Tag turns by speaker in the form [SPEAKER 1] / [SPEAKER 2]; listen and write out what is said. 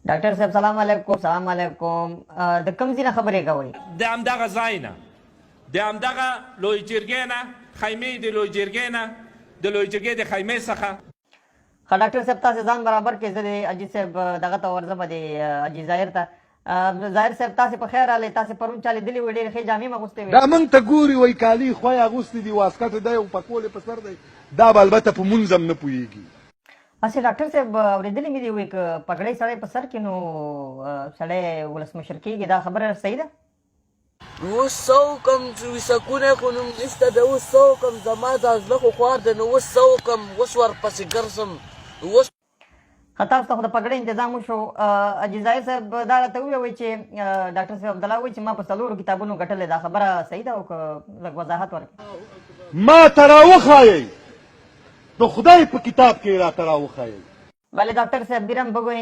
[SPEAKER 1] ډاکټر صاحب سلام علیکم. سلام علیکم. د کوم ځای نه خبرې کوئ؟
[SPEAKER 2] د همدغه ځای نه، د همدغه لوی جرګې نه، خیمې د لوی جرګې نه، د لوی جرګې د خیمې څخه.
[SPEAKER 1] ښه ډاکټر صاحب تاسې ځان برابر کړئ. زه د حاجي صاحب دغه ته ورځم، د حاجي ظاهر ته. ظاهر صاحب تاسې په خیر راغلئ. تاسې پرون چا لیدلي وې، ډېرې ښې جامې م اغوستې وې.
[SPEAKER 3] دا موږ ته ګوري وایي کالي خوی اغوستي دي، واسکټ دی او پکول یې په سر دی. دا به البته په مونځ هم نه پوهېږي.
[SPEAKER 1] هسې ډاکټر صاحب اورېدلي مې دي وایي که پګړۍ سړی په سر کړي نو سړی ولسمشر کېږي. دا خبره صحیح ده؟
[SPEAKER 4] اوس څه وکړم چې ویسکونه خو نوم نشته ده. اوس څه وکړم، زما دا زړه خو خوار دی. نو اوس څه وکړم، اوس ورپسې ګرځم. اوس
[SPEAKER 1] ښه تاسو ته خو د پګړۍ انتظام وشو. حاجي ظاهر صاحب دا راته ووایي چې ډاکټر صاحب عبدالله وایي چې ما په 4 کتابونو ګټلې. دا خبره صحیح ده او که لږ وضاحت ورکړي؟
[SPEAKER 3] ما ته راوښایئ، د خدای په کتاب کې یې راته راوښایئ.
[SPEAKER 1] بله ډاکټر صاحب بیرم بگوین